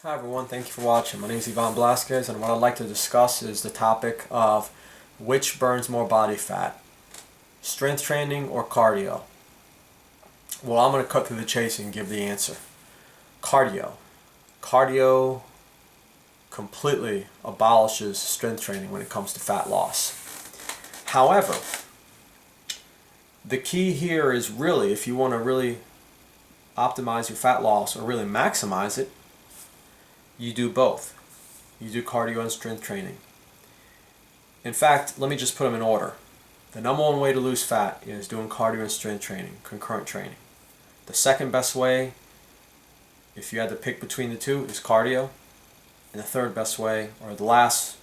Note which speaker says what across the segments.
Speaker 1: Hi everyone, thank you for watching. My name is Ivan Blasquez, and what I'd like to discuss is the topic of which burns more body fat, strength training or cardio. Well, I'm going to cut through the chase and give the answer. Cardio. Cardio completely abolishes strength training when it comes to fat loss. However, the key here is really, if you want to really optimize your fat loss or really maximize it, you do both. You do cardio and strength training. In fact, let me just put them in order. The number one way to lose fat is doing cardio and strength training, concurrent training. The second best way, if you had to pick between the two, is cardio. And the third best way, or the last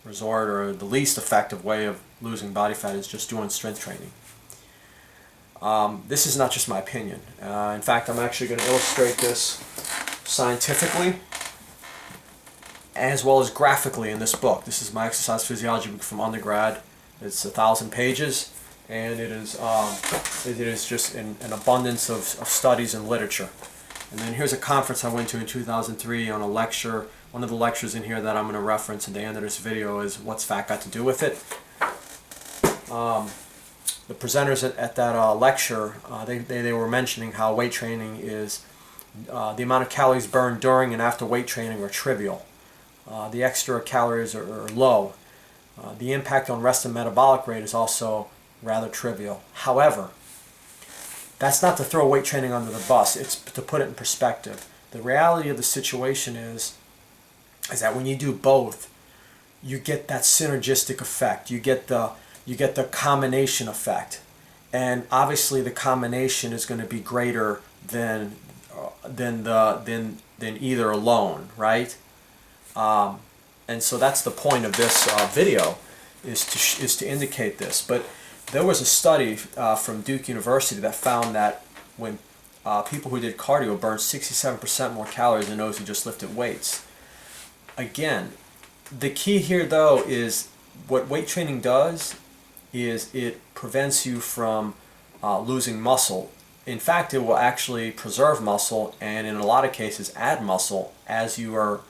Speaker 1: resort, or the least effective way of losing body fat is just doing strength training. This is not just my opinion. In fact, I'm actually going to illustrate this scientifically as well as graphically in this book. This is my exercise physiology book from undergrad. It's 1,000 pages, and it is just an abundance of studies and literature. And then here's a conference I went to in 2003 on a lecture. One of the lectures in here that I'm going to reference at the end of this video is What's Fat Got to Do with It? The presenters at that lecture, they were mentioning how weight training is, the amount of calories burned during and after weight training are trivial. The extra calories are low. The impact on rest and metabolic rate is also rather trivial. However, that's not to throw weight training under the bus. It's to put it in perspective. The reality of the situation is that when you do both, you get that synergistic effect. You get the combination effect, and obviously the combination is going to be greater than either alone, right? And so that's the point of this video, is to indicate this. But there was a study from Duke University that found that when people who did cardio burned 67% more calories than those who just lifted weights. Again, the key here though is what weight training does is it prevents you from losing muscle. In fact, it will actually preserve muscle, and in a lot of cases add muscle as you are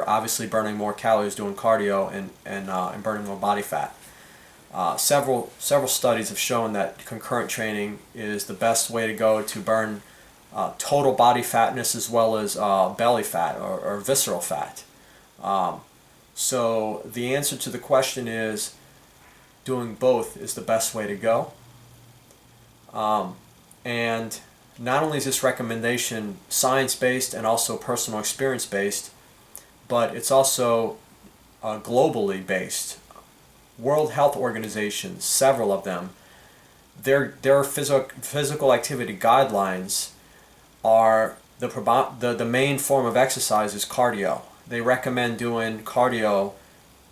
Speaker 1: obviously burning more calories doing cardio and burning more body fat. Several studies have shown that concurrent training is the best way to go to burn total body fatness as well as belly fat or visceral fat. So the answer to the question is doing both is the best way to go. And not only is this recommendation science-based and also personal experience-based, but it's also globally based. World Health Organizations, several of them, their physical activity guidelines are the main form of exercise is cardio. They recommend doing cardio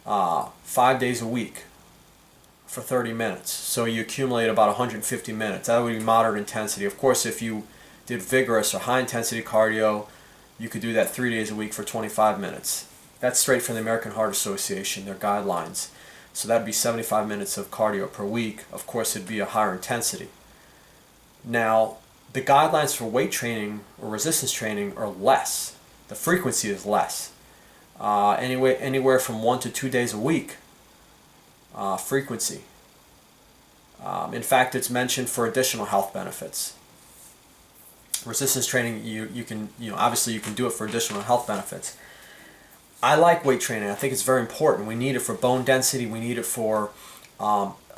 Speaker 1: 5 days a week for 30 minutes. So you accumulate about 150 minutes. That would be moderate intensity. Of course, if you did vigorous or high intensity cardio, you could do that 3 days a week for 25 minutes. That's straight from the American Heart Association, their guidelines. So that'd be 75 minutes of cardio per week. Of course, it'd be a higher intensity. Now, the guidelines for weight training or resistance training are less. The frequency is less. Anywhere from 1 to 2 days a week frequency. In fact, it's mentioned for additional health benefits. Resistance training, you can obviously you can do it for additional health benefits. I like weight training. I think it's very important. We need it for bone density. We need it for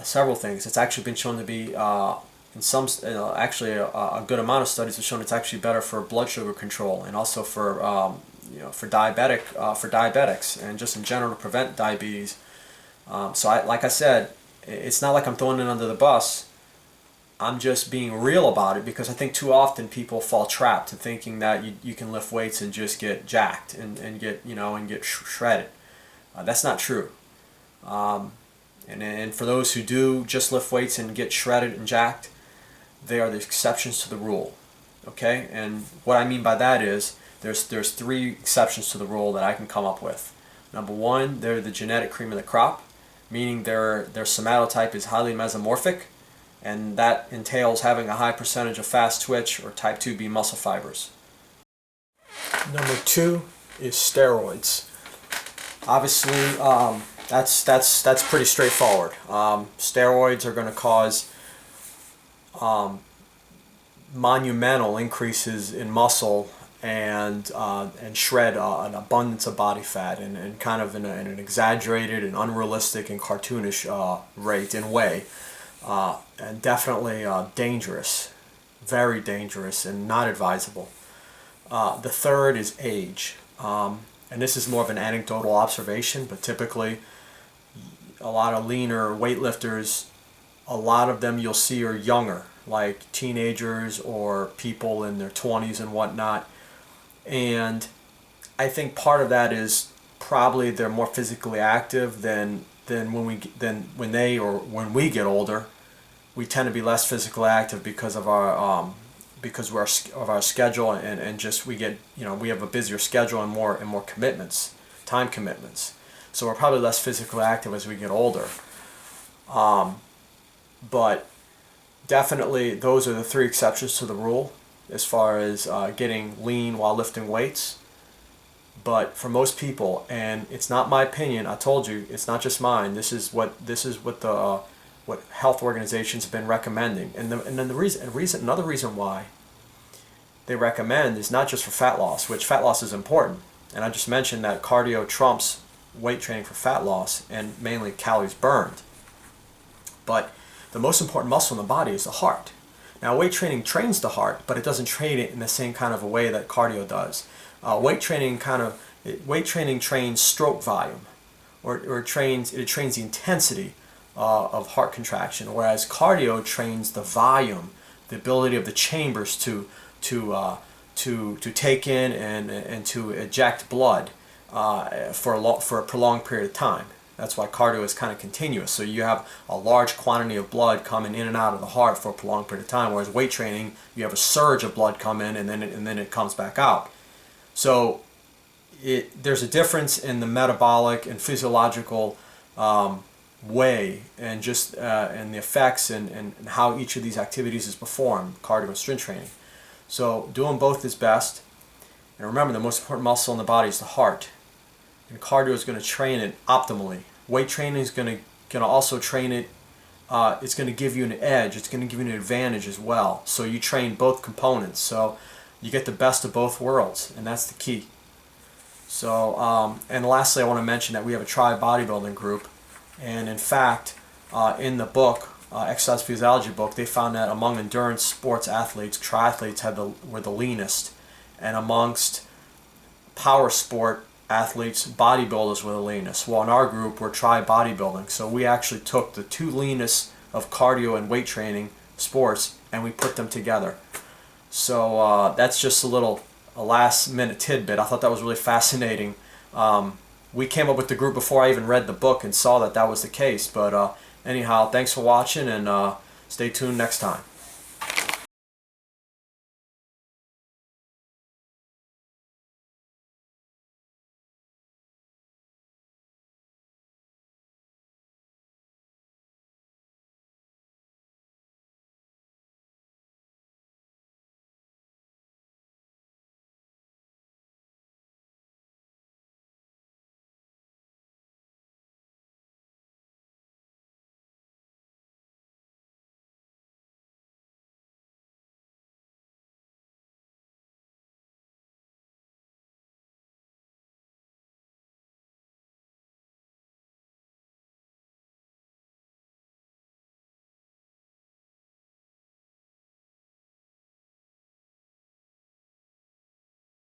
Speaker 1: several things. It's actually been shown to be in some actually a good amount of studies have shown it's actually better for blood sugar control and also for for diabetics and just in general to prevent diabetes. So like I said, it's not like I'm throwing it under the bus. I'm just being real about it because I think too often people fall trapped to thinking that you can lift weights and just get jacked and get shredded. That's not true. And for those who do just lift weights and get shredded and jacked, they are the exceptions to the rule. Okay? And what I mean by that is there's 3 exceptions to the rule that I can come up with. Number 1, they're the genetic cream of the crop, meaning their somatotype is highly mesomorphic, and that entails having a high percentage of fast twitch or type 2B muscle fibers. Number two is steroids. Obviously, that's pretty straightforward. Steroids are going to cause monumental increases in muscle and shred an abundance of body fat and kind of in an exaggerated and unrealistic and cartoonish rate and way, and definitely dangerous, very dangerous and not advisable. The third is age. And this is more of an anecdotal observation, but typically a lot of leaner weightlifters, a lot of them you'll see are younger, like teenagers or people in their 20s and whatnot. And I think part of that is probably they're more physically active than when we get older. We tend to be less physically active because of our of our schedule and just we have a busier schedule and more commitments, time commitments. So we're probably less physically active as we get older. But definitely those are the three exceptions to the rule as far as getting lean while lifting weights. But for most people, and it's not my opinion, I told you it's not just mine. This is what the what health organizations have been recommending, and then another reason why they recommend is not just for fat loss, which fat loss is important, and I just mentioned that cardio trumps weight training for fat loss and mainly calories burned. But the most important muscle in the body is the heart. Now, weight training trains the heart, but it doesn't train it in the same kind of a way that cardio does. Weight training trains stroke volume, or it trains the intensity of heart contraction, whereas cardio trains the volume, the ability of the chambers to take in and to eject blood for a prolonged period of time. That's why cardio is kind of continuous. So you have a large quantity of blood coming in and out of the heart for a prolonged period of time, whereas weight training, you have a surge of blood come in and then it comes back out. So there's a difference in the metabolic and physiological way and just and the effects and how each of these activities is performed, cardio and strength training. So doing both is best. And remember, the most important muscle in the body is the heart. And cardio is going to train it optimally. Weight training is going to also train it. It's going to give you an edge. It's going to give you an advantage as well. So you train both components. So you get the best of both worlds, and that's the key. So, and lastly, I want to mention that we have a tri bodybuilding group, and in fact, in the book, Exercise Physiology book, they found that among endurance sports athletes, triathletes were the leanest, and amongst power sport athletes, bodybuilders were the leanest. Well, in our group, we're tri bodybuilding, so we actually took the two leanest of cardio and weight training sports, and we put them together. So that's just a last minute tidbit. I thought that was really fascinating. We came up with the group before I even read the book and saw that was the case. But anyhow, thanks for watching, and stay tuned next time.